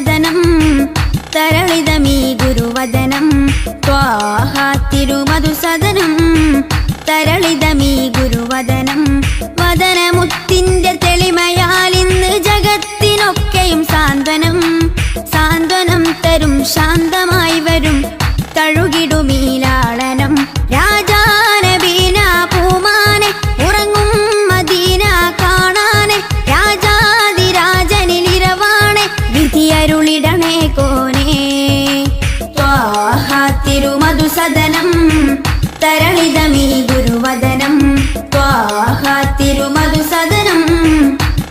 മധുസദനം തരളിതമീ ഗുരുവദനം ത്വാഹ തിരുമധുസദനം തരളിതമീ ഗുരുവദനം വദനമുത്തിന്റെ തെളിമയാൽ ഇന്ന് ജഗത്തിനൊക്കെയും സാന്ത്വനം സാന്ത്വനം തരും ശാന്തമായി വരും തഴുകിടുമീലാളനം രാജാനബീന പൂമാനെ ഉറങ്ങും മദീന കാണാനെ രാജാതിരാജനിലിരവാണെ വിധിയരുളിടണേ കോനേ ത്വാഹ തിരുമധുസദനം തരളിതമീ ഗുരുവദനം ത്വാഹ തിരുമധുസദനം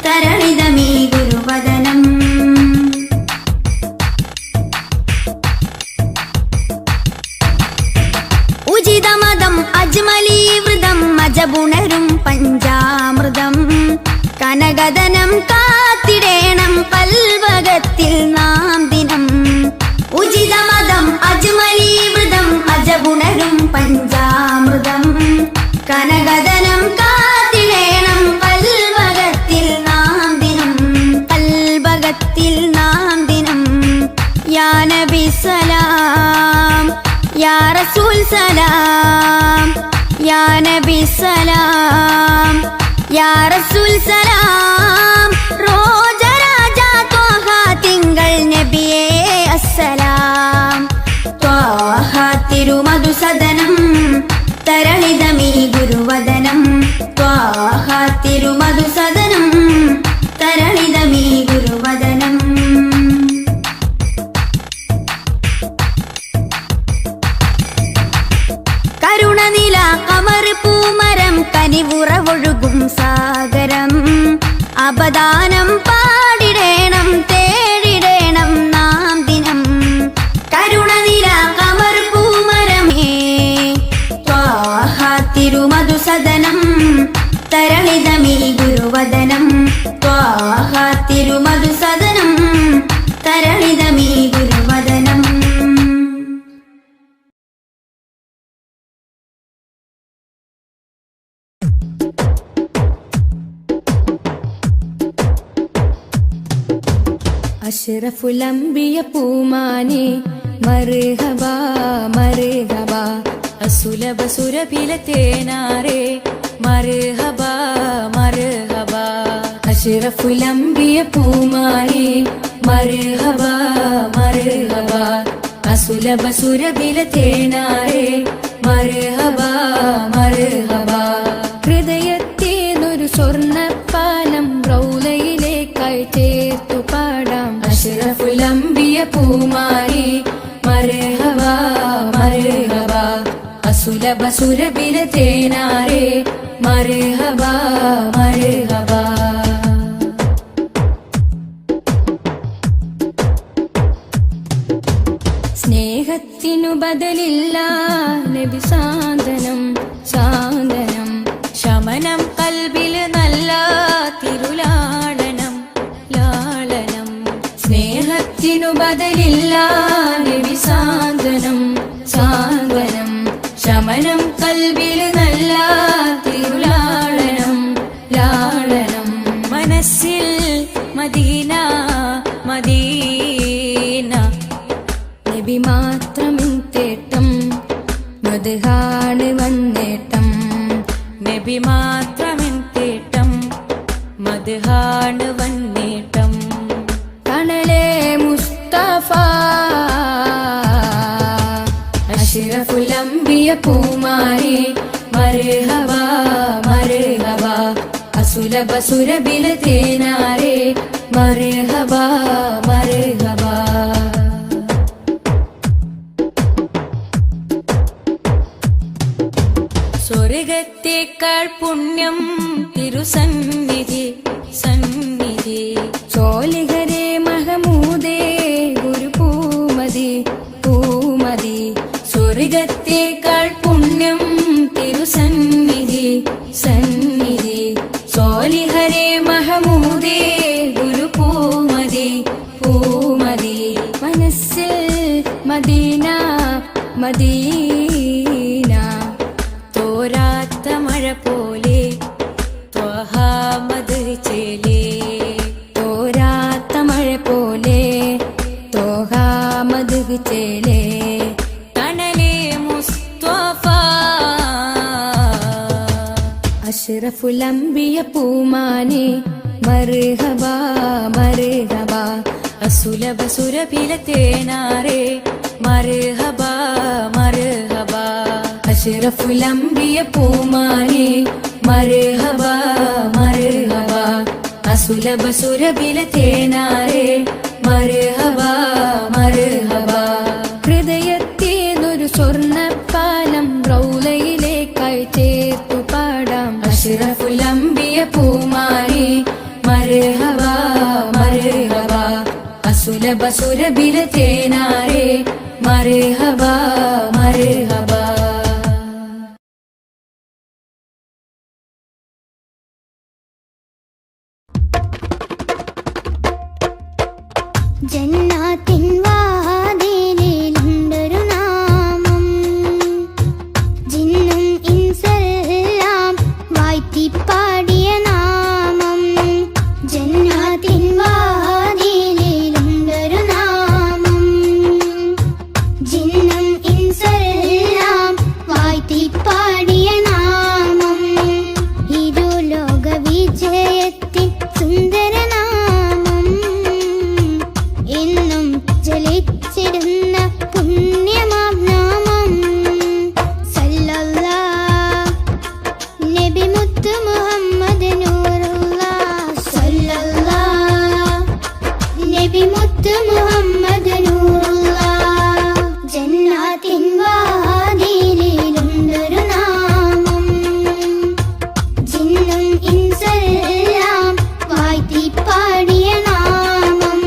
തരളിതമീ ഗുരുവദനം ഉചിതമതം അജ്മലീവൃതം അജബുണരും പഞ്ചാമൃതം കനകദനം കാത്തിടേണം പൽവകത്തിൽ നാം ദിനം ഉചിതമതം അജ്മലീവൃതം അജബുണരും പഞ്ചാമൃതം കനകദനം കാത്തിടേണം പൽവകത്തിൽ നാം ദിനം പൽവകത്തിൽ നാം ദിനം യാ നബി സലാം യാ റസൂൽ സലാം യാ നബി സലാം യാ റസൂൽ സലാം റോജ രാജ ത്വാഹ തിങ്കൾ നബിയേ അസ്സലാം ത്വാഹ തിരുമധുസദനം തരളിതമീ ഗുരുവദനം ത്വാഹ തിരുമധുസദനം തരളിതമീ ഗുരുവദനം കരുണനില കമർ പൂമരം കനിവുറവൊഴുകും സാഗരം അപദാനം പാടിടേണം തേടിടേണം നാം ദിനം കരുണനില കമർ പൂമരമേ ത്വാഹ തിരുമധുസദനം തരളിതമീ ഗുരുവദനം ത്വാഹ തിരുമധുസദനം തരളിതമീ ഗുരുവദനം അഷ്റഫുൽ അംബിയ പൂമാനെ മർഹബാ മർഹബാ അസുലഭ സുരഭില തേനാരെ മർഹബാ മർഹബാ അഷ്റഫുൽ അംബിയ പൂമാനെ മർഹബാ മർഹബാ അസുലഭ സുരഭില തേനാരെ മർഹബാ മർഹബാ ഹൃദയത്തേനൊരു സ്വർണ്ണപ്പാനം റൗലയിലേക്കായി ചേർത്തു പാടാം അഷ്റഫുൽ അംബിയ പൂമാനെ മർഹബാ മർഹബാ അസുലഭ സുരഭില തേനാരെ മർഹബാ മർഹബാ സ്നേഹത്തിനു ബദലില്ല നബി സാന്ത്വനം സാന്ത്വനം ശമനം കൽബില് നല്ല തിരുലാളനം ലാളനം സ്നേഹത്തിനു ബദലില്ല നബി സാന്ത്വനം സാന്ത്വനം ശമനം കൽബില് നല്ല തിരുലാളനം ലാളനം മനസ്സിൽ മദീന മദീന നബി മാത്രമിൻ തേട്ടം മദ്ഹാണ് വന്നേട്ടം നബി മാത്രമിൻ തേട്ടം മദ്ഹാണ് വന്നേട്ടം കണലേ മുസ്തഫ അഷ്റഫുൽ അംബിയ പൂമാനെ മർഹബാ മർഹബാ അസുലഭ സുരഭില തേനാരെ മർഹബാ മർഹബാ സ്വർഗത്തേക്കാൾ പുണ്യം തിരുസന്നിധി സന്നിധി ചോലിഹരേ മഹമൂദേ ഗുരു പൂമതി പൂമതി സ്വർഗത്തേക്കാൾ പുണ്യം തിരുസന്നിധി സന്നിധി ചോലിഹരേ മഹമൂദേ ഗുരു പൂമതി പൂമതി മനസ്സിൽ മദീന മദീന തോരാത്ത മഴ പോലെ ത്വഹാ മദ്ഹ് ചേലേ തോരാത്ത മഴ പോലെ അഷ്റഫുൽ അംബിയ പൂമാനെ മർഹബാ മർഹബാ അസുലഭ സുരഭില തേനാരെ മർഹബാ മർഹബാ അഷ്റഫുൽ അംബിയ പൂമാനെ മർഹബാ മർഹബാ അസുലഭ സുരഭില തേനാരെ മർഹബാ മർഹബാ ഹൃദയത്തേനൊരു സ്വർണ്ണപ്പാലം റൗലയിലേക്കായി ചേർത്തു പാടാം അഷ്റഫുൽ അംബിയ പൂമാനെ മർഹബാ മർഹബാ അസുലഭ സുരഭില തേനാരെ മർഹബാ മർഹബാ ജന്നാത്തിൻ വാതിലിലുണ്ടൊരു നാമം ജിന്നും ഇൻസെല്ലാം വാഴ്ത്തിപ്പാടിയ നാമം ജന്നാത്തിൻ വാതിലിലുണ്ടൊരു നാമം ജിന്നും ഇൻസെല്ലാം വാഴ്ത്തിപ്പാടിയ നാമം ഇരുലോക വിജയത്തിൻ സുന്ദര ജലിച്ചിടുന്ന പുണ്യമാം നാമം സല്ലല്ലാഹ് നബി മുത്ത് മുഹമ്മദ് നൂറുല്ലാഹ് സല്ലല്ലാഹ് നബി മുത്ത് മുഹമ്മദ് നൂറുല്ലാഹ് ജന്നാത്തിൻ വാതിലിലുണ്ടൊരു നാമം ജിന്നും ഇൻസെല്ലാം വാഴ്ത്തിപ്പാടിയ നാമം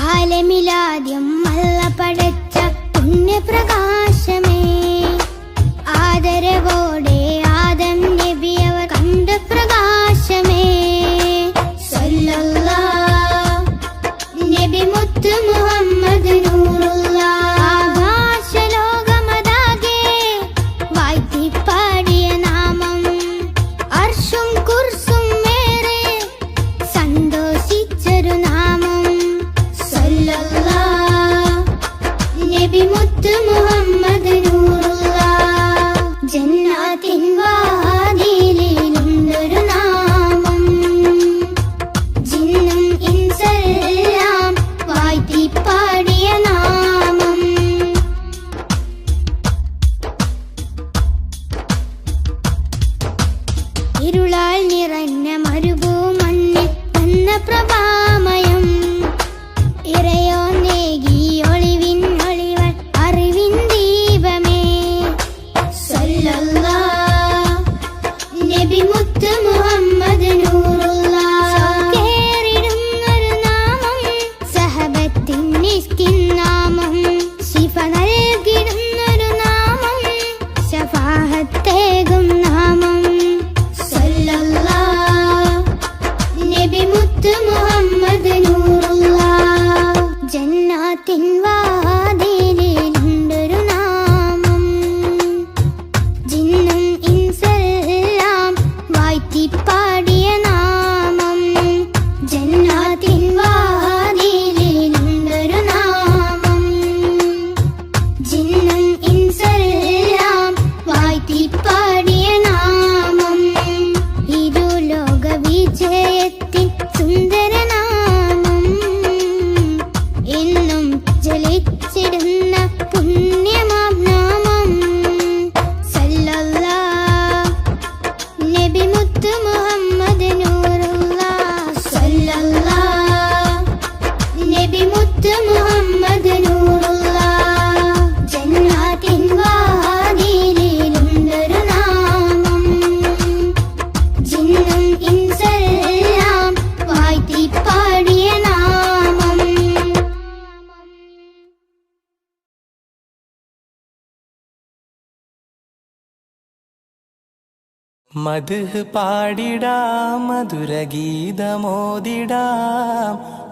ആലമിലാദ്യം അല്ല പടച്ച പുണ്യപ്രകാശമേ ആദരവോടെ ആദം നബി അവർ കണ്ട പ്രകാശമേ സല്ലല്ലാഹ് നബി മുത്ത് മുഹമ്മദ് നൂറുല്ലാഹ് ആകാശലോകമതാകെ വാഴ്ത്തിപ്പാടിയ നാമം അർശും കുർസും മേറെ സന്തോഷിച്ചൊരു നാമം നബി മുത്ത് മുഹമ്മദ് നൂറുല്ലാഹ് ജന്നാത്തിൻ വാതിലിലുണ്ടൊരു നാമം ജിന്നും ഇൻസെല്ലാം വാഴ്ത്തിപ്പാടിയ നാമം ഇരുളാൽ നിറഞ്ഞ മരുഭൂമണ്ണിൽ വന്ന പ്രഭാമയം ഇറയോ നേകി ഒളിവിൻ ഒളിവൻ അറിവിൻ ദീപമേ സല്ലല്ലാഹ് നബി മുത്ത് മുഹമ്മദ് നൂറുല്ലാഹ് കേറിടുന്നൊരു നാമം സഹബത്തിൻ നിഷ്കിൻ നാമം ശിഫ നൽകിടുന്നൊരു നാമം ശഫാഹത്തേകും നാമം സല്ലല്ലാഹ് നബി മുത്ത് മുഹമ്മദ് നൂറുല്ലാഹ് ജന്നാത്തിൻ വാതിലിലുണ്ടൊരു നാമം ജിന്നും ഇൻസെല്ലാം വാഴ്ത്തിപ്പാടിയ നാമം ജന്നാത്തിൻ വാതിലിലുണ്ടൊരു നാമം ജിന്നും ഇൻസെല്ലാം വാഴ്ത്തിപ്പാടിയ നാമം ഇരുലോക വിജയത്തിൻ സുന്ദര നാമം എന്നും ജലിച്ചിടുന്ന പുണ്യമാം നാമം സല്ലല്ലാഹ് നബി മുത്ത് മുഹമ്മദ് നൂറുല്ലാഹ് സല്ലല്ലാഹ് നബി മുത്ത് മുഹമ്മദ് നൂറുല്ലാഹ് ജന്നാത്തിൻ വാതിലിലുണ്ടൊരു നാമം ജിന്നും ഇൻസെല്ലാം വാഴ്ത്തിപ്പാടിയ നാമം മദ്ഹ് പാടിടാം മധുരഗീതമോദിടാം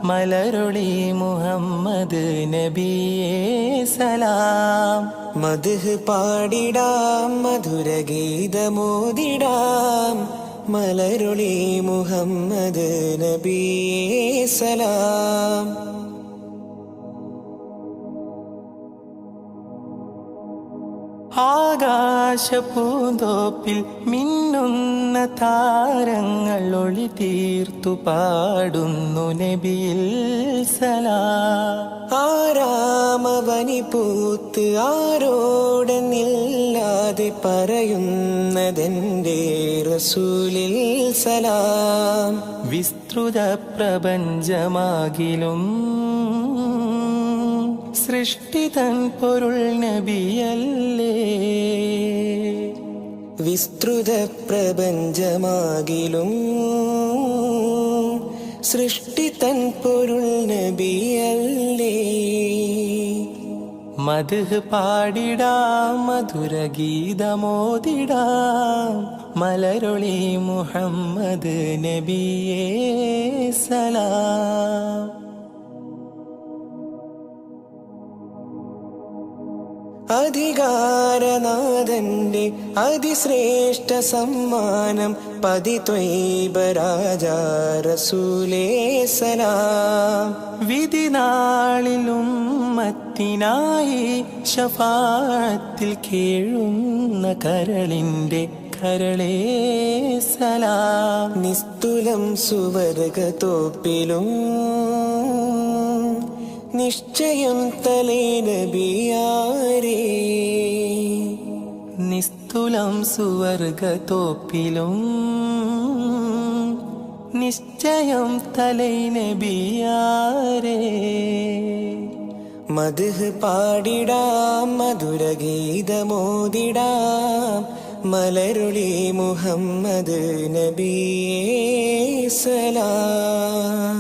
മലരൊളി മുഹമ്മദ് നബിയേ സലാം. മദ്ഹ് പാടിടാം മധുരഗീതമോദിടാം മലരൊളി മുഹമ്മദ് നബിയേ സലാം. ആകാശപൂന്തോപ്പിൽ മിന്നുന്ന താരങ്ങൾ ഒളി തീർത്തു പാടുന്നു നബിയിൽ സലാം. ആരാമവനി പൂത്ത് ആരോടെന്നില്ലാതെ പറയുന്നതെന്റെ റസൂലിൽ സലാം. വിസ്തൃത പ്രപഞ്ചമാകിലും സൃഷ്ടിതൻ പൊരുൾ നബിയല്ലേ. വിസ്തൃത പ്രപഞ്ചമാകിലും സൃഷ്ടിതൻ പൊരുൾ നബിയല്ലേ. മദ്ഹ് പാടിടാം മധുരഗീതമോദിടാം മലരൊളി മുഹമ്മദ് നബിയേ സലാം. അധികാരനാഥന്റെ അതിശ്രേഷ്ഠ സമ്മാനം പതിത്വൈബ രാജാ റസൂലേ സലാം. വിധിനാളിലും മത്തിനായി ശഫാഅത്തിൽ കേഴുന്ന കരളിന്റെ കരളേ സലാം. നിസ്തുലം സുവർഗത്തോപ്പിലും നിശ്ചയം തലേ നബിയാരേ. നിസ്തുലം സുവർഗത്തോപ്പിലും നിശ്ചയം തലേ നബിയാരേ. മദ്ഹ് പാടിടാം മധുരഗീതമോദിടാം മലരുളി മുഹമ്മദ് നബിയേ സലാം.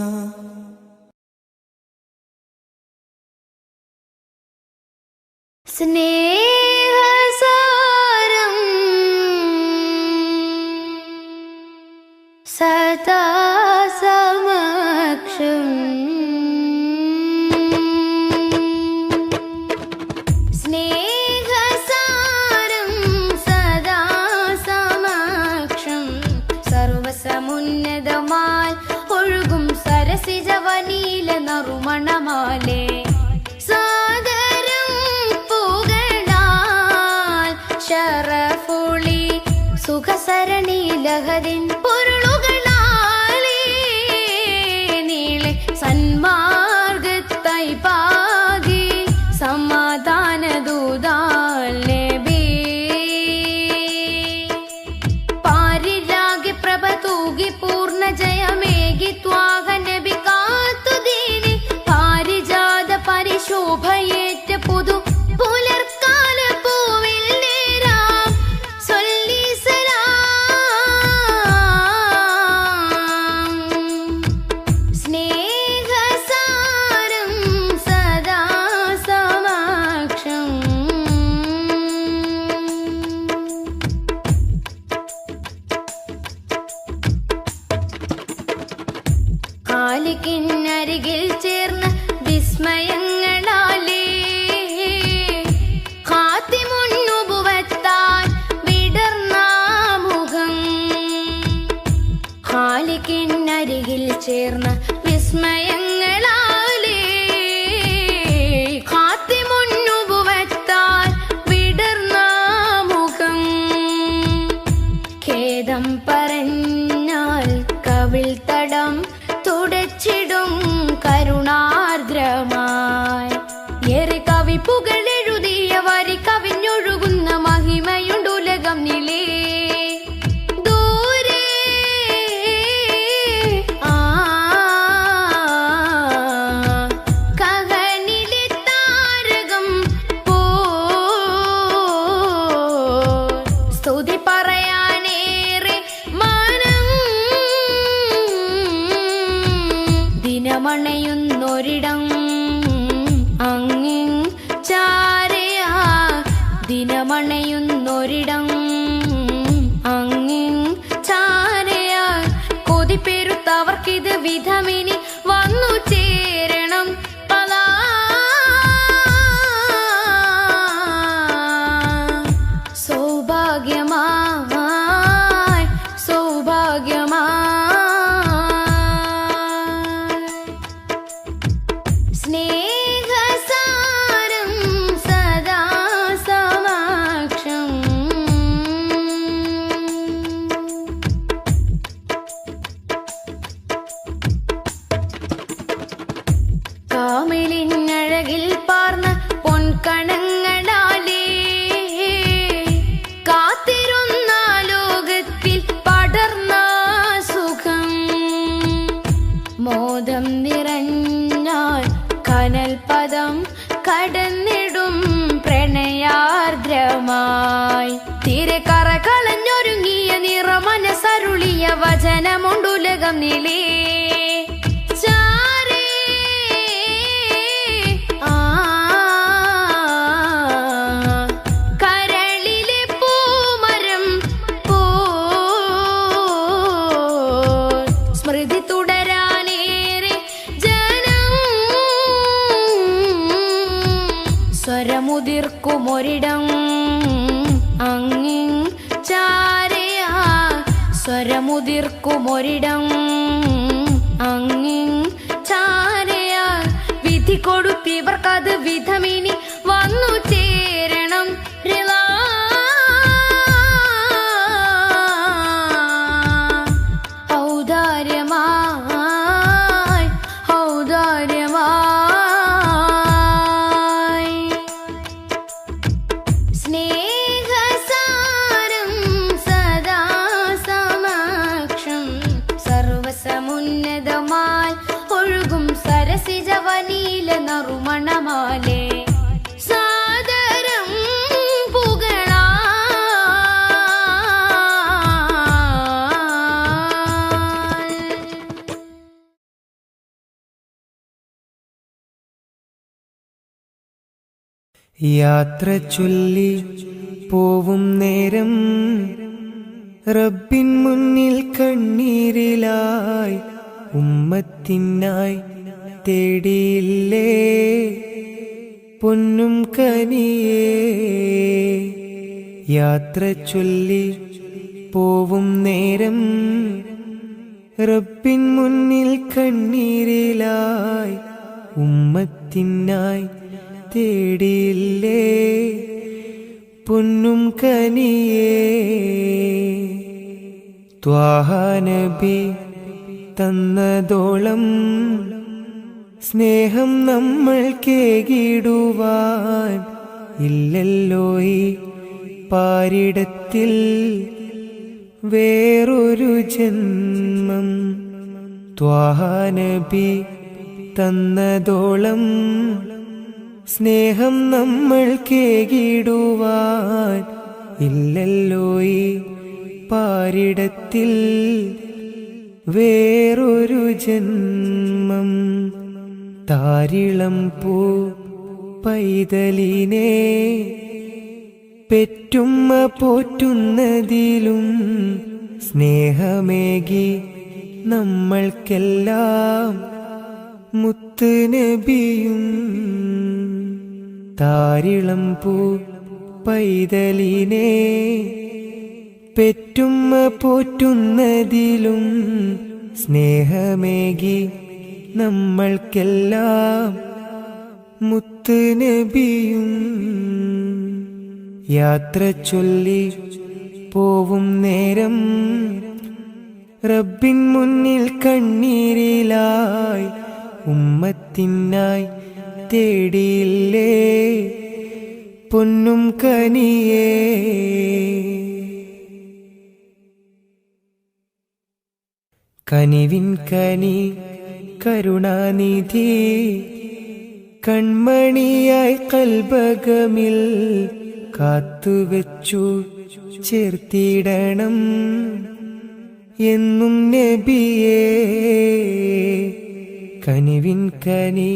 സ്നേഹസാരം സദാ സമക്ഷം സ്നേഹസാരം സദാ സമക്ഷം സർവസമുന്നതമാൽ ഒഴുകും സരസിജവനീല നറുമണമാലേ. ശറഫുളി സുഖസരണി ലഹരിൻ പൊരുളുകളാലേ നീളെ സന്മാർഗത്തായി പാകി സമാധാന ദൂതാൽ നബി. പാരിലാകെ പ്രഭ തൂകി പൂർണ്ണ ജയമേകി ത്വാഹ നബി കാത്തുദീനി പാരിജാത പരിശോഭയേറ്റ പുതു പുലർക്കാല പൂവിൽ ഖാലിഖിനരികിൽ ചേർന്ന വിസ്മയങ്ങളാലേ ഖാതിമുൻ നുബുവത്താൽ വിടർന്ന മുഖം. ഖാലിഖിനരികിൽ ചേർന്ന വിസ്മയങ്ങളാലേ ഖാതിമുൻ നുബുവത്താൽ വിടർന്ന മുഖം. ഖേദം പറഞ്ഞാൽ കവിൾ തടം തുടച്ചിടും കരുണാർദ്രമായി ഏറെ കവിപ്പുകൾ എഴുതിയ വരി കവിഞ്ഞൊഴുകുന്ന മഹിമയുണ്ടുലകം നിലേ. ദൂരെ കഹനിലെ താരകം പോ സ്തുതി പറയാനേറെ മാനം ദിനമണയുന്നൊരിടം അങ്ങിൻ ചാരയാ. ദിനമണയുന്നൊരിടം അങ്ങിൻ ചാരയാ. കൊതിപ്പെരുത്തവർക്കിത് വിധമിനി വന്നു ചേരണം പദാ. സൗഭാഗ്യമായി സ്നേഹസാരം സദാ സമക്ഷം കാമിലിനഴകിൽ പാർന്ന പൊൻകണങ്ങളാലേ കാത്തിരുന്ന ലോകത്തിൽ പടർന്ന സുഖം മോദം നിറഞ്ഞാൽ കനൽ പദം കടന്നിടും പ്രണയാർദ്രമായി തീരെ കറ കളഞ്ഞൊരുങ്ങിയ നിറമനസരുളിയ വചനമുണ്ടുലകം നിലേ കരളിലെ പൂമരം പോ സ്മൃതി തുടരാനേറെ ജനം സ്വരമുതിർക്കുമൊരിടം അങ്ങിങ് ചാരയാ സ്വരമുതിർക്കുമൊരിടം അങ്ങിങ് ചാരയാ വിധി കൊടുത്തിവർക്കത് വിധമിനി വന്നു ചേരണം റിളാ ഔദാര്യമായി ഔദാര്യമായി സ്നേഹസാരം സദാ സമക്ഷം സർവസമുന്നതമായി ഒഴുകും സരസിജവനീല നറുമണമാലേ സാദരം പുകളാ യാത്ര ചൊല്ലി പോവും നേരം റബ്ബിൻ മുന്നിൽ കണ്ണീരിലായി ഉമ്മത്തിനായി തേടിയില്ലേ പൊന്നും കനിയേ യാത്ര ചൊല്ലി പോവും നേരം റബ്ബിൻ മുന്നിൽ കണ്ണീരിലായി ഉമ്മത്തിനായി തേടിയില്ലേ പൊന്നും കനിയേ ത്വാഹ നബി തന്നതോളം സ്നേഹം നമ്മൾ കേകിടുവാൻ ഇല്ലല്ലോ ഈ പാരിടത്തിൽ വേറൊരു ജന്മം ത്വാഹ നബി തന്നതോളം സ്നേഹം നമ്മൾ കേകിടുവാൻ ഇല്ലല്ലോ ഈ പാരിടത്തിൽ വേറൊരു ജന്മം താരിളം പൂ പൈതലിനെ പെറ്റുമ്മ പോറ്റുന്നതിലും സ്നേഹമേകി നമ്മൾക്കെല്ലാം മുത്ത് നബിയും താരിളം പൂ പൈതലിനെ പെറ്റുമ്മ പോറ്റുന്നതിലും സ്നേഹമേകി നമ്മൾക്കെല്ലാം മുത്ത് നബിയും യാത്ര ചൊല്ലി പോവും നേരം റബ്ബിൻ മുന്നിൽ കണ്ണീരിലായി ഉമ്മത്തിനായി തേടിയില്ലേ പൊന്നും കനിയേ കനിവിൻ കനി കരുണാനിധി കൺമണിയായി കൽബകമിൽ കാത്തുവെച്ചു ചേർത്തിടണം എന്നും നബിയേ കനിവിൻ കനി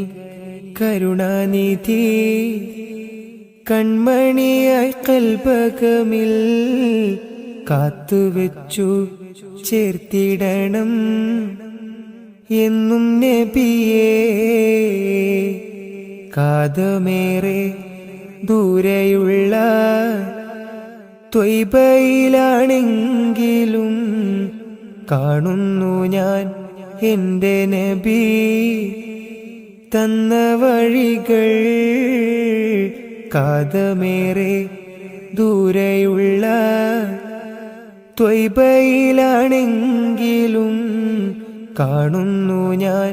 കരുണാനിധി കൺമണിയായി കൽബകമിൽ കാത്തുവെച്ചു ചേർത്തിടണം എന്നും നബിയേ കാതമേറെ ദൂരെയുള്ള ത്വയ്ബയിലാണെങ്കിലും കാണുന്നു ഞാൻ എൻ്റെ നബി തന്ന വഴികൾ കാതമേറെ ദൂരെയുള്ള ത്വയ്ബയിലാണെങ്കിലും കാണുന്നു ഞാൻ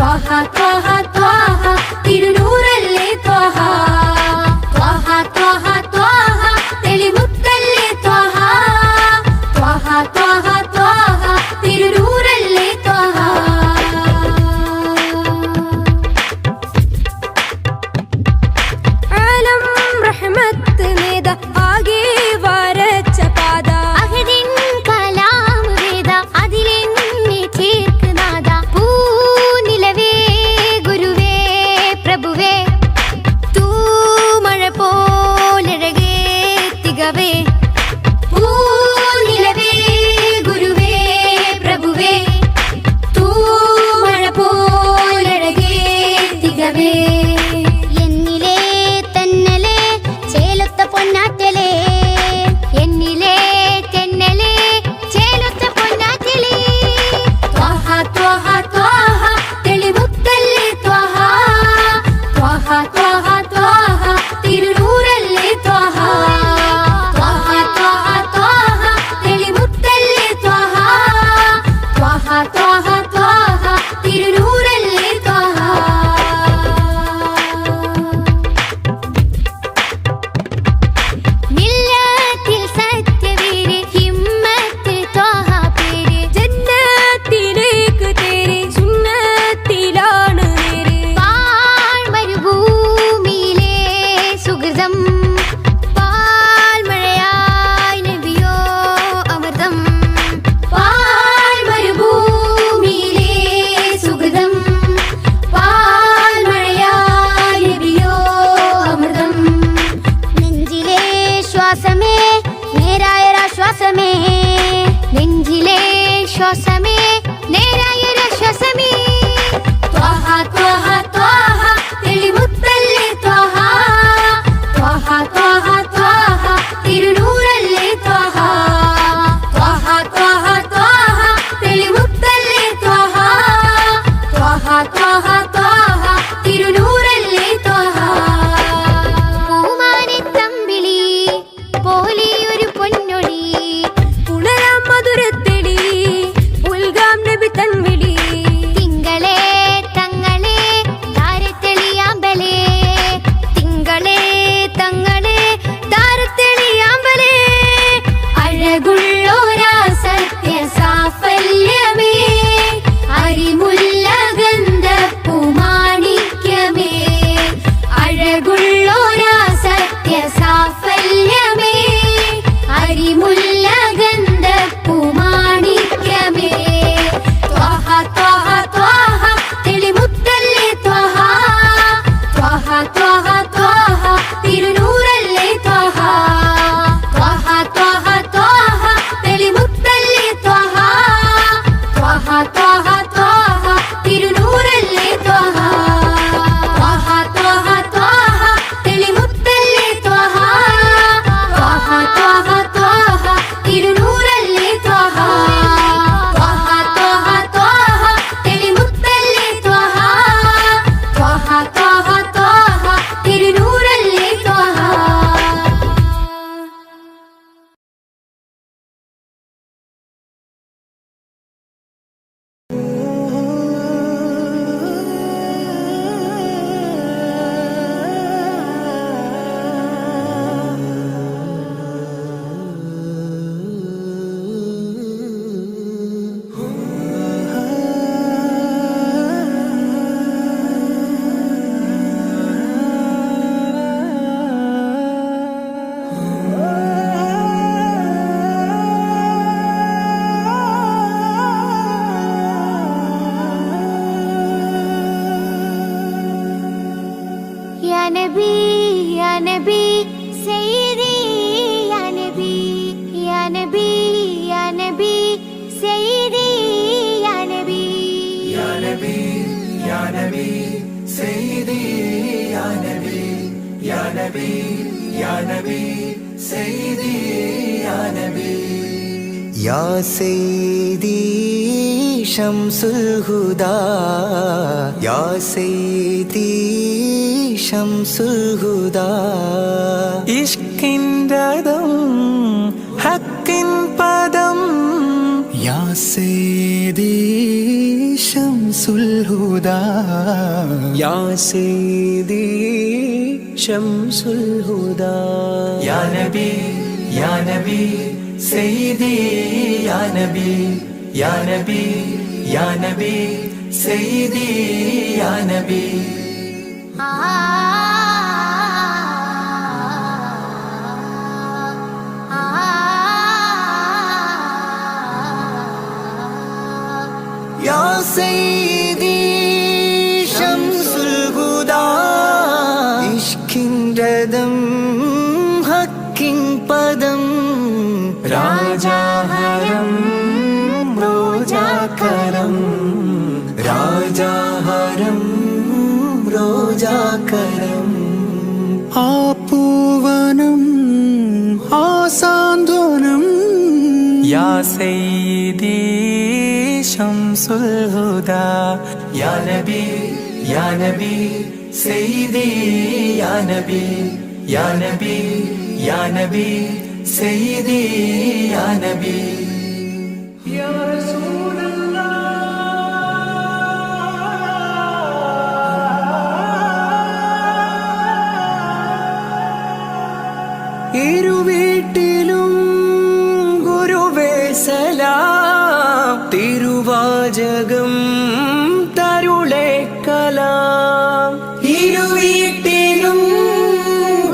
പ്രഭുവേ തൂമഴ പോലഴകേ തികവേ പൂനിലവേ ഗുരുവേ പ്രഭുവേ തൂമഴ പോലഴകേ തികവേ എന്നിലേ തന്നലേ ചേലൊത്ത പൊന്നാറ്റലേ എന്നിലേ തെന്നലേ ചേലൊത്ത പൊന്നാറ്റലേ ത്വഹ ത്വഹ ത്വഹ തെളിമുത്തല്ലേ ത്വഹ ത്വഹ ത്വഹ ത്വഹ തിരുനൂറല്ലേ ത്വഹ ത്വഹ ത്വഹ ത്വഹ തെളിമുത്തല്ലേ ത്വഹ ത്വഹ ത്വഹ ത്വഹ തിരുനൂറല്ലേ ത്വഹ മില്ലത്തിൽ സത്യവീര് ഹിമ്മത്ത് ത്വഹ പേര് ജന്നത്തിലേക്ക് തേര് സുന്നത്തിലാണ് നേര് പാഴ്മരുഭൂമിയിലെ സുഹൃതം പാൽമഴയായി നബിയോ അമൃതം പാഴ്മരുഭൂമിയിലെ സുഹൃതം പാൽമഴയായി നബിയോ അമൃതം നെഞ്ചിലെ ശ്വാസമേ നേരായൊരാശ്വാസമേ നെഞ്ചിലെ ശ്വാസമേ നേരായൊരാശ്വാസമേ ത്വഹ ത്വഹ ത്വഹ തെളിമുത്തല്ലേ ത്വഹ ത്വഹ ത്വഹ ത്വഹ തിരുനൂറല്ലേ ത്വഹ ത്വഹ ത്വഹ ത്വഹ തെളിമുത്തല്ലേ ത്വഹ ത്വഹ ത്വഹ ത്വഹ തിരുനൂറല്ലേ ത്വഹ പൂമാനിത്തമ്പിളി പോലെയൊരു പൊന്നൊളി ഉണരാം മധുരത്തെളി ഉൽഗാം നബി തൻവിളി തിങ്കളേ തങ്ങളെ താരത്തെളിയാമ്പലേ തിങ്കളേ തങ്ങളെ താരത്തെളിയാമ്പലേ അഴകുള്ളോരാ സത്യ സാഫല്യമേ അരിമുല്ല ഗന്ധപ്പൂമാണിക്യമേ അഴകുള്ളോരാ സത്യ സാഫല്യമേ അരിമുല്ല ഗന്ധപ്പൂമാണിക്യമേ ത്വഹ ത്വഹ ത്വഹ തെളിമുത്തല്ലേ ത്വഹ ത്വഹ ത്വഹ ത്വഹ തിരുനൂറല്ലേ ത്വഹ ത്വഹ ത്വഹ ത്വഹ തെളിമുത്തല്ലേ ത്വഹ ത്വഹ ത്വഹ ത്വഹ തിരുനൂറല്ലേ ത്വഹ ത്വഹ ത്വഹ ത്വഹ തെളിമുത്തല്ലേ ത്വഹ ത്വഹ ത്വഹ ത്വഹ തിരുനൂറല്ലേ ത്വഹ ത്വഹ ത്വഹ ത്വഹ തെളിമുത്തല്ലേ ത്വഹ ത്വഹ ത്വഹ ത്വഹ തിരുനൂറല്ലേ ത്വഹ या नबी सैयदी या नबी या नबी या नबी सैयदी या नबी या नबी या नबी सैयदी या नबी या नबी या नबी सैयदी या नबी या सैयदी शम्सुल हुदा या सैयदी शम्सुल हुदा इश्किन रदम हक्किन पदम या सैयदी शम्सुल हुदा या सैयदी शम्सुल हुदा या नबी सैयदी या नबी या नबी या नबी सैयदी या नबी या सैयदी शम्सुल हुदा ഇഷ്കിൻരഥം ഹക്കിൻ പദം രാജാഹരം റോജാകരം രാജാഹരം റോജാകരം ആ പൂവനം ആ സാന്ത്വനം യാ സയ്യിദി ശംസുൽ ഹുദാ യാ നബി യാ നബി സയ്യിദി യാ നബി യാ നബി യാ നബി സയ്യിദി യാ നബി യാ ഇരുവീട്ടിലും ഗുരുവേ സലാം തിരുവാചകം തരുളേ കലാം ഇരുവീട്ടിലും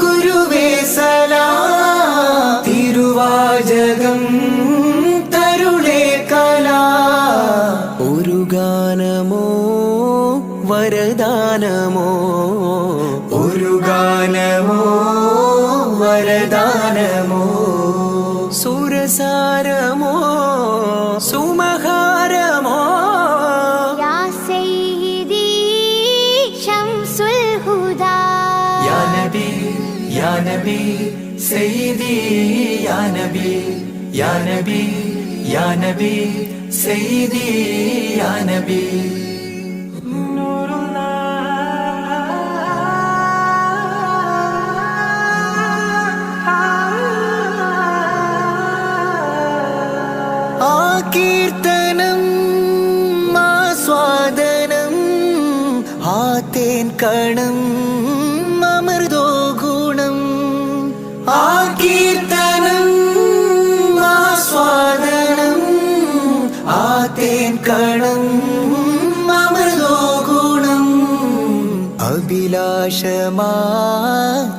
ഗുരുവേ സലാം തിരുവാചകം തരുളേ കലാം ഒരു ഗാനമോ വരദാനമോ ഒരു ഗാനമോ വരദാനമോ സുരസാരമോ സുമഹാരമോ യാ സയ്യിദി ശംസുൽ ഹുദാ യാ നബി യാ നബി സയ്യിദി യാ നബി യാ നബി യാ നബി സയ്യിദി യാ നബി കീർത്തനം ആസ്വാദനം ആ തേൻ കണം അമൃതോ ഗുണം ആ കീർത്തനം ആസ്വാദനം ആ തേൻ കണം അമൃതോ ഗുണം അഭിലാഷമാ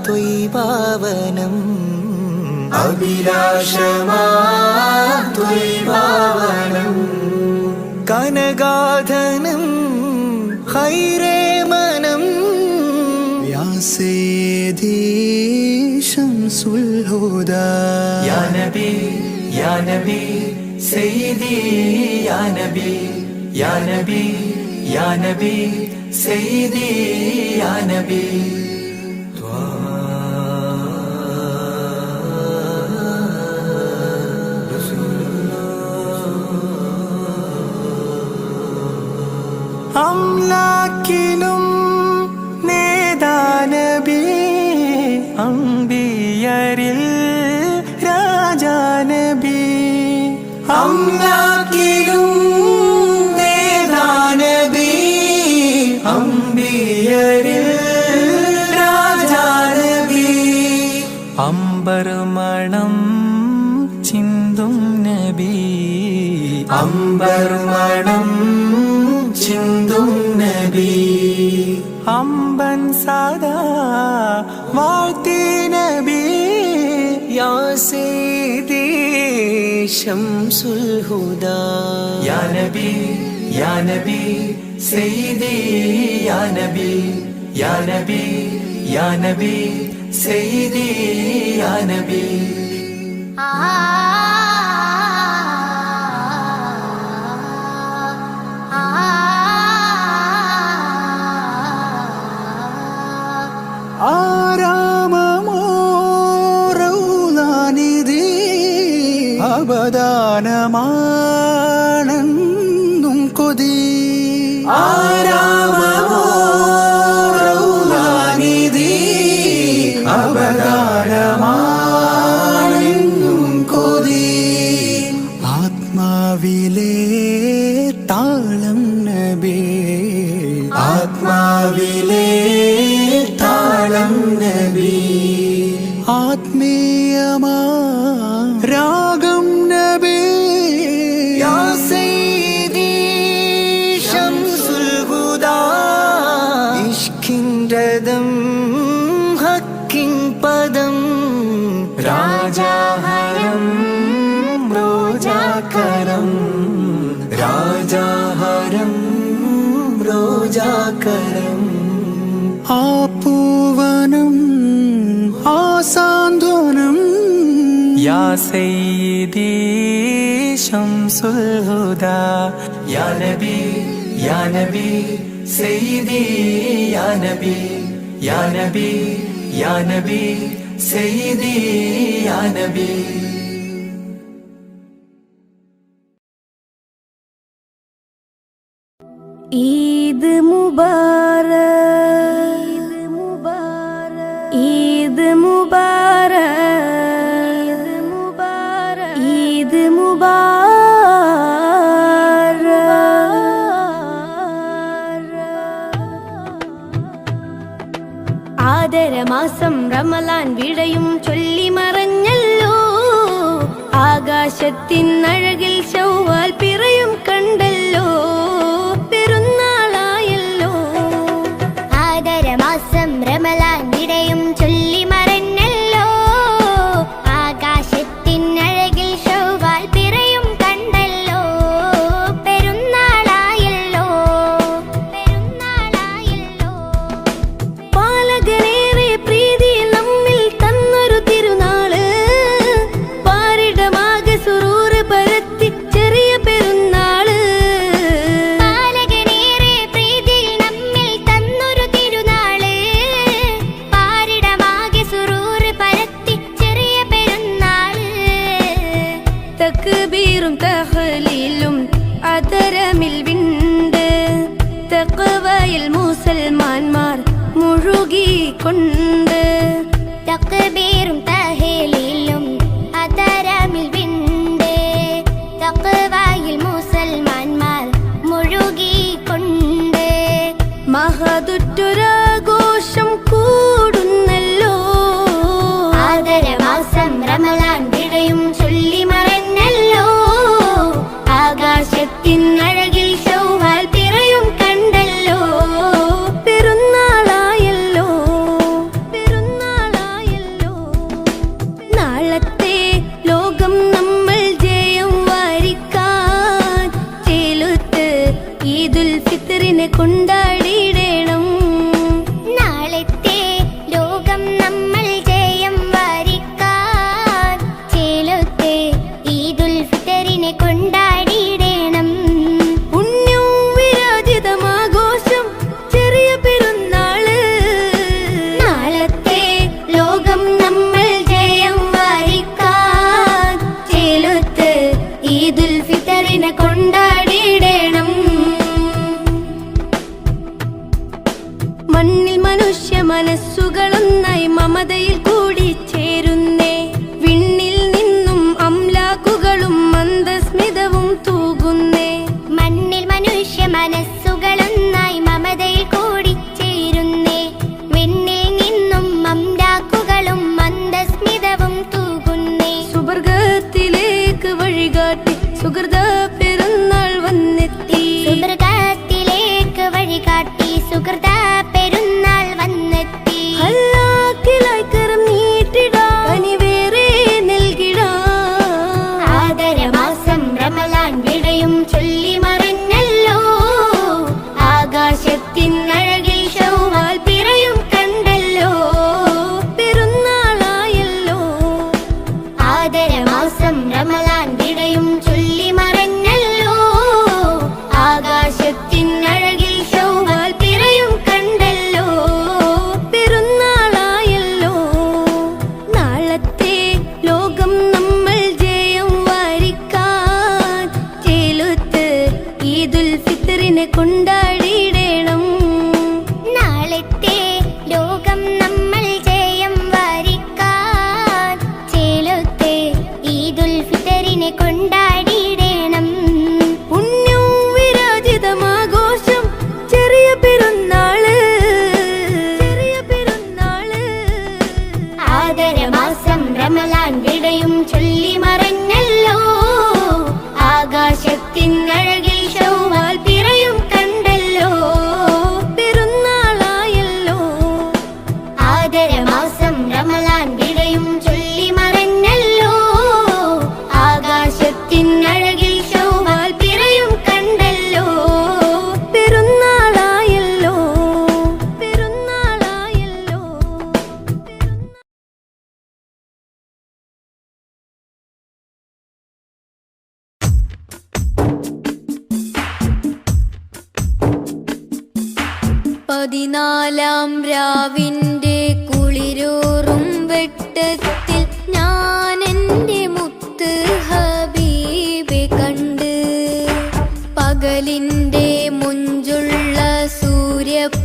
ത്വൈഭാവനം അഭിലാഷമാ ത്വൈഭാവനം കനകാധനം ഹൈരേ മനം യാ സയ്യിദി ശംസുൽ ഹുദാ യാ നബി യാ നബി സയ്യിദി യാ നബി യാ നബി യാ നബി സയ്യിദി യാ നബി അംലാക്കിലും നേദാനബി അംബിയരിൽ രാജാനബി അംലാക്കിലും നേദാനബി അംബിയരിൽ രാജാനബി അംബർമണം ചിന്തും നബി അംബർമണം ചിന്തും നബി അമ്പൻ സദാ വാഴ്ത്തി നബി യാ സയ്യിദി ശംസുൽ ഹുദാ യാ നബി യാ നബി സയ്യിദി യാ നബി യാ നബി യാ നബി സയ്യിദി യാ നബി ആരാമമോ റൗലാനിധി അബദാനമാണെന്നും കൊതി ആരാമമോ റൗലാനിധി അബദാനമാണെന്നും കൊതി ആത്മാവിലെ താളം നബി ആത്മാവിലെ താളം നബി ആത്മീയമാ രാഗം നബി യാ സയ്യിദി ശംസുൽ ഹുദാ ഇഷ്കിൻരഥം ഹക്കിൻ പദം രാജാഹരം റോജാകരം രാജാഹരം റോജാകരം ആ പൂവനം സയ്യിദി ശംസുൽ ഹുദാ യാ നബി യാ നബി സയ്യിദി യാ നബി യാ നബി യാ നബി സയ്യിദി യാ നബി. ഈദ് മുബാരക് ഈദ് മുബാരക് ഈദ് മുബാരക്. ആദരമാസം റമളാൻ വിടയും ചൊല്ലി മറഞ്ഞല്ലോ, ആകാശത്തിനഴകിൽ ശൗവാൽ പിറയും കണ്ടല്ലോ, പെരുന്നാളായല്ലോ. ആദരമാസം റമളാൻ വിടയും ചൊല്ലി മറഞ്ഞല്ലോ, ആകാശത്തിനഴകിൽ ശൗവാൽ പിറയും കണ്ടല്ലോ, പെരുന്നാളായല്ലോ പെരുന്നാളായല്ലോ. പാലകനേറെ പ്രീതി നമ്മിൽ തന്നൊരു തിരുനാള്, പാരിടമാകെ സുറൂറ് പരത്തി ചെറിയ പെരുന്നാള്. പാലകനേറെ പ്രീതി നമ്മിൽ തന്നൊരു തിരുനാള്, പാരിടമാകെ സുറൂറ് പരത്തി ചെറിയ പെരുന്നാള്. തക്ബീറും തഹ്ലീലും അതരമിൽ വിണ്ട്, തഖ്വയിൽ മുസൽമാന്മാർ മുഴുകിക്കൊണ്ട്. തക്ബീറും തഹ്ലീലും അതരമിൽ വിണ്ട്, തഖ്വയിൽ മുസൽമാന്മാർ മുഴുകിക്കൊണ്ട്. മഹതുറ്റൊരാഘോഷം കൂടുന്നല്ലോ, ആദരമാസം റമളാൻ വിടയും ചൊല്ലി മറഞ്ഞല്ലോ, ആകാശത്തിനഴകിൽ ശൗവാൽ പിറയും കണ്ടല്ലോ, പെരുന്നാളായല്ലോ പെരുന്നാളായല്ലോ. നാളത്തെ ലോകം നമ്മൾ ജയം വാരിക്കാൻ ചേലുത്ത് ഈദുൽ ഫിത്റിനെ കൊണ്ടാടിയിടണം. നാളത്തെ ലോകം നമ്മൾ ജയം വാരിക്കാൻ ചേലത്തെ ഈദുൽ ഫിത്തറിനെ കൊണ്ടാടിയിടണം. പുണ്യവും വിരാജിതമാഘോഷം ചെറിയ പെരുന്നാള്. നാളത്തെ ലോകം നമ്മൾ ജയം വാരിക്കാൻ ചേലത്ത് ഈദുൽ ഫിത്തറിനെ കൊണ്ടാടിയിടണം. മണ്ണിൽ മനുഷ്യ മനസ്സുകളൊന്നായി മമതയിൽ കൂടി ചേരുന്നേ, വിണ്ണിൽ നിന്നും അംലാക്കുകളും മന്ദസ്മിതവും തൂകുന്നേ. മണ്ണിൽ മനുഷ്യ മനസ്സുകളൊന്നായി മമതയിൽ കൂടി ചേരുന്നേ, വിണ്ണിൽ നിന്നും അംലാക്കുകളും മന്ദസ്മിതവും തൂകുന്നേ. സുവർഗത്തിലേക്ക് വഴികാട്ടി സുഹൃത പെരുന്നാൾ വന്നെത്തി, സുവർഗത്തിലേക്ക് വഴികാട്ടി സുഹൃത പെരുന്നാൾ വന്നെത്തി. അല്ലാക്കിലായി കരം നീട്ടിടാം, കനിവേറെ നൽകിടാം. ആദരമാസം റമളാൻ വിടയും ചൊല്ലി മറഞ്ഞല്ലോ, ആകാശത്തിനഴകിൽ ശൗവാൽ പിറയും കണ്ടല്ലോ, പെരുന്നാളായല്ലോ. ആദരമാസം റമളാൻ വിടയും ചൊല്ലി മറഞ്ഞല്ലോ, ആകാശത്തിനഴകിൽ ശൗവാൽ പിറയും കണ്ടല്ലോ, പെരുന്നാളായല്ലോ. നാളത്തെ ലോകം നമ്മൾ ജയം വാരിക്കാൻ ചേലുത്ത് ഈദുൽ ഫിത്റിനെ കൊണ്ടാടിയിടണം. നാളത്തെ ലോകം നമ്മൾ ജയം വാരിക്കാൻ ചേലത്തെ ഈദുൽ ഫിത്തറിനെ കൊണ്ടാടിയിടണം. പുണ്യവും വിരാജിതമാഘോഷം ചെറിയ പെരുന്നാള് ചെറിയ പെരുന്നാള്. ആദരമാസം റമളാൻ വിടയും ചൊല്ലി മറഞ്ഞല്ലോ, ആകാശത്തിനഴകിൽ ശൗവാൽ പിറയും കണ്ടല്ലോ, പെരുന്നാളായല്ലോ. ആദരമാസം റമളാൻ വിടയും ചൊല്ലി മറഞ്ഞല്ലോ, ആകാശത്തിനഴകിൽ ശൗവാൽ പിറയും കണ്ടല്ലോ, പെരുന്നാളായല്ലോ പെരുന്നാളായല്ലോ. 14-ാം രാവിന്റെ കുളിരൂറും വെട്ടത്തിൽ ഞാൻ എൻ്റെ മുത്ത് ഹബീബെ കണ്ട്. പകലിൻ്റെ മുഞ്ചുള്ള സൂര്യപ്രകാശത്തിൽ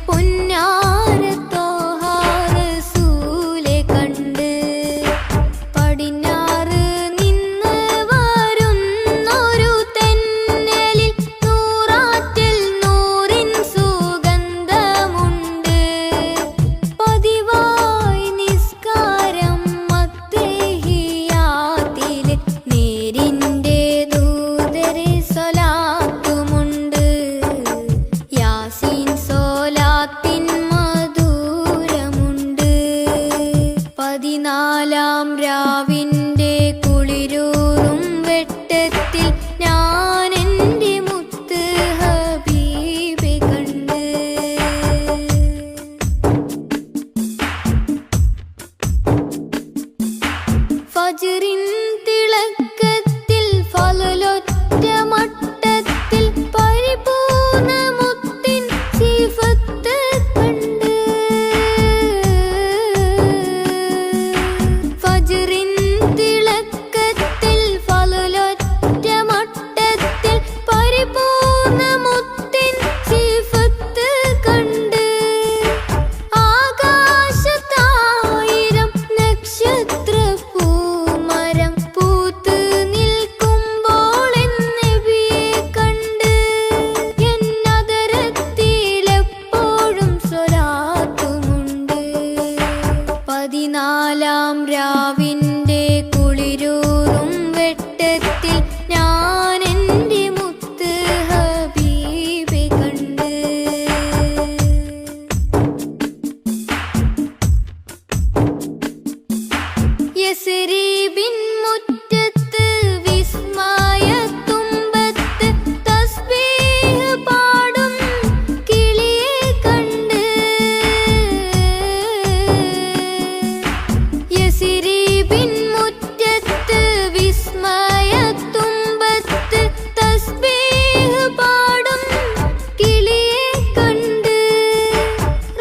പൊന്നാര ത്വാഹ റസൂലെ കണ്ട്. പടിഞ്ഞാറ് നിന്ന് വരുന്നൊരു തെന്നലിൽ നൂറാറ്റിൽ നൂറിൻ സുഗന്ധമുണ്ട്. പതിവായി നിസ്കാരം അത്തഹിയ്യാത്തില് നേരിൻ്റെ ദൂതരെ സ്വലാത്തുമുണ്ട്. യാസീൻ സ്വലാത്തിൻ മധുരമുണ്ട്. 14-ാം രാവിന്റെ കുളിരൂറും വെട്ടത്തിൽ ഞാൻ എൻ്റെ മുത്ത് ഹബീബെ കണ്ട്. ഫജ്റിൻ തിളക്കത്തിൽ ഫളലൊറ്റ മട്ടത്തിൽ പരിപൂർണ്ണ മുത്തിൻ സിഫത്ത് കണ്ട്. ഫജ്റിൻ തിളക്കത്തിൽ ഫളലൊറ്റ മട്ടത്തിൽ പരിപൂർണ്ണ മുത്തിൻ സിഫത്ത് കണ്ട്. ആകാശത്തായിരം നക്ഷത്ര പൂമരം പൂത്ത് നിൽക്കുമ്പോൾ നബിയെ കണ്ട്. എന്നതരത്തിലെപ്പോഴും സ്വലാത്തുമുണ്ട്. 14-ാം രാവിന്റെ കുളിരൂറും വെട്ടത്തിൽ ഞാൻ എൻ്റെ മുത്ത് ഹബീബെ കണ്ട്. യസ്രീബിൻ മുറ്റത്ത് വിസ്മയത്തുമ്പത്ത് തസ്ബീഹ് പാടും കിളിയെ കണ്ട്. യസ്രീബിൻ മുറ്റത്ത് വിസ്മയത്തുമ്പത്ത് തസ്ബീഹ് പാടും കിളിയെ കണ്ട്.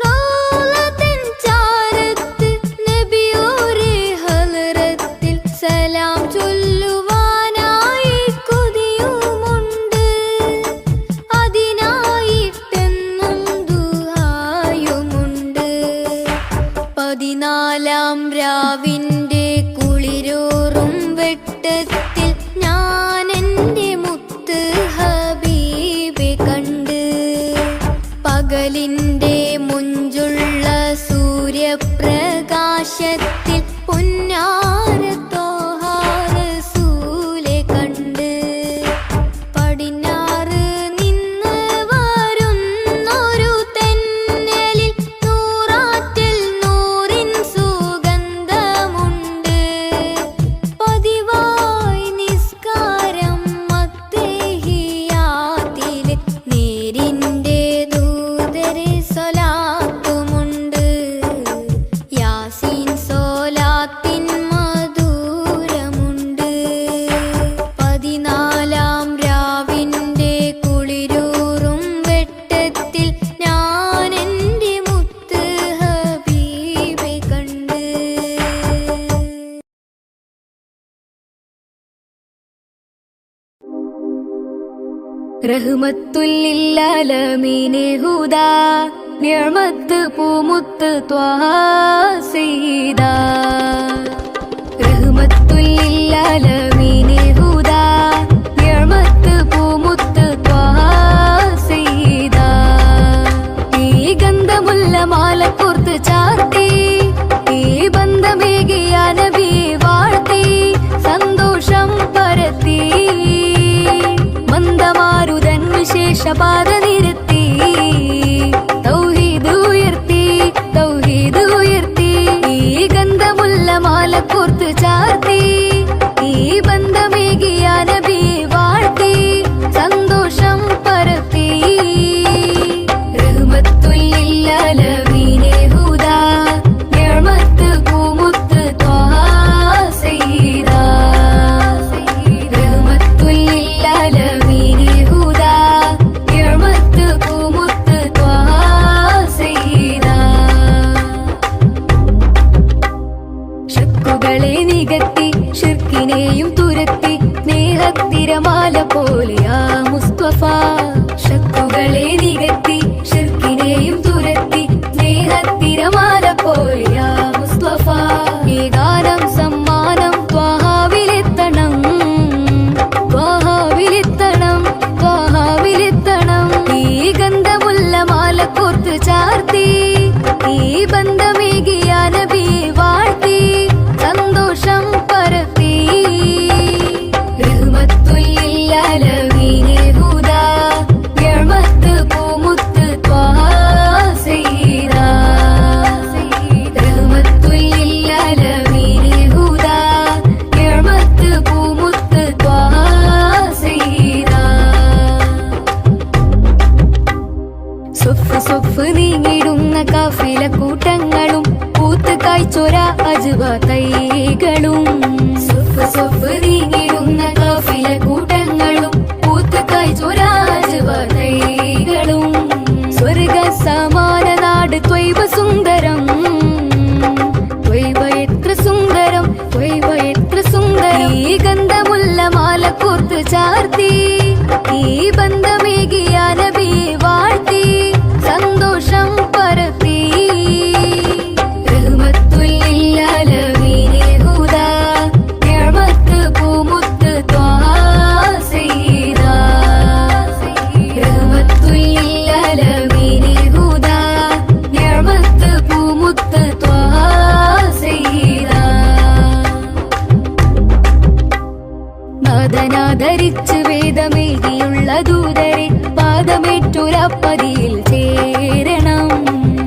റൗളത്തിൻ ചാരത്ത് നബിയോരെ ഹളറത്തിൽ സലാം ചൊല്ലുവാനായി കൊതിയുമുണ്ട്. അതിനായിട്ടെന്നും ദുആയുമുണ്ട്. 14-ാം രാവിന്റെ കുളിരൂറും വെട്ടത്തിൽ ഞാൻ എൻ്റെ മുത്ത് ഹബീബെ കണ്ട്. പകലിൻ്റെ മുഞ്ചുള്ള സൂര്യപ്രകാശത്തിൽ പൊന്നാര ത്വാഹ റസൂലെ കണ്ട്. പടിഞ്ഞാറ് നിന്ന് വരുന്നൊരു തെന്നലിൽ നൂറാറ്റിൽ നൂറിൻ സുഗന്ധമുണ്ട്. പതിവായി നിസ്കാരം അത്തഹിയ്യാത്തില് നേരിൻ്റെ ദൂതരെ സ്വലാത്തുമുണ്ട്. യാസീൻ സ്വലാത്തിൻ മധുരമുണ്ട്. 14-ാം രാവിന്റെ കുളിരൂറും വെട്ടത്തിൽ ഞാൻ എൻ്റെ മുത്ത് ഹബീബെ കണ്ട്. റഹ്മത്തുല്ലിൽ-ആലമീനെ ഹുദാ നിഅമത്ത് പൂമുത്ത് ത്വാഹ സയ്യിദാ. റഹ്മത്തുല്ലിൽ-ആലമീനെ ഹുദാ നിഅമത്ത് പൂമുത്ത് ത്വാഹ സയ്യിദാ. ഈ ഗന്ധമുള്ള മാല കോർത്ത് ചാർത്തി ഈ ബന്ധമേകിയ നബിയെ വാഴ്ത്തി സന്തോഷം പരത്തി. മന്ദമാരുതൻ വിശേഷപാത നിരത്തി തൗഹീദ് ഉയർത്തി തൗഹീദ് ഉയർത്തി. ഈ ഗന്ധമുള്ള മാല കോർത്ത് ചാർത്തി ഈ ബന്ധമേകിയ നബിയെ വാഴ്ത്തി സന്തോഷം പരത്തി. റഹ്മത്തുല്ലിൽ-ആലമീനെ ഹുദാ നിഅമത്ത് പൂമുത്ത് ത്വാഹ സയ്യിദാ. റഹ്മത്തുല്ലിൽ-ആലമീനെ ഹുദാ നിഅമത്ത് സഫ് നീങ്ങിടുന്ന കാഫില കൂട്ടങ്ങളും പൂത്ത് കായ്ച്ചൊര അജ്വ തൈകളും സഫ് നീങ്ങിടുന്ന കാഫില കൂട്ടങ്ങളും പൂത്ത് കായ്ച്ചൊര അജ്വ തൈകളും സ്വർഗ സമാന നാട് ത്വയ്ബ സുന്ദരം ത്വയ്ബ എത്ര സുന്ദരം ത്വയ്ബ എത്ര സുന്ദരം ഈ ഗന്ധമുള്ള മാല കോർത്ത് ചാർത്തി ഈ ബന്ധമേകിയ നബി വാഴ്ത്തി സന്തോഷം പരത്തി റഹ്മത്തുൽ ലിൽ ആലമീനെ ഹുദാ നിഅമത്ത് പൂമുത്ത് ത്വാഹ സയ്യിദാ റഹ്മത്തുൽ ലിൽ ആലമീനെ ഹുദാ നിഅമത്ത് പൂമുത്ത് ത്വാഹ സയ്യിദാ നാദനാദരിച്ച് വേദമേകിയുള്ള ദൂതരെ പാദമേറ്റൊരപ്പതിയിൽ ചേരണം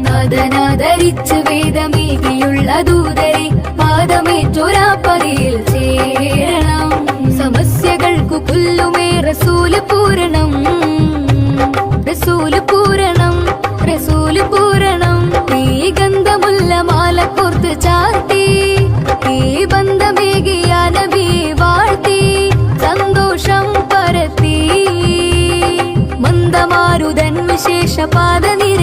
നാദനാദരിച്ച് വേദമേകിയുള്ള ദൂതരെ പാദമേറ്റൊരപ്പതിയിൽ ചേരണം സമസ്യകൾക്കു കൊല്ലുമേ റസൂല് പൂരണം റസൂല് പൂരണം റസൂല് പൂരണം ഈ ഗന്ധമുള്ള മാല കോർത്ത് ചാർത്തി ഈ ബന്ധമേകിയ നബി വാഴ്ത്തി സന്തോഷം പരത്തി മന്ദമാരുതൻ വിശേഷ പാദ നിര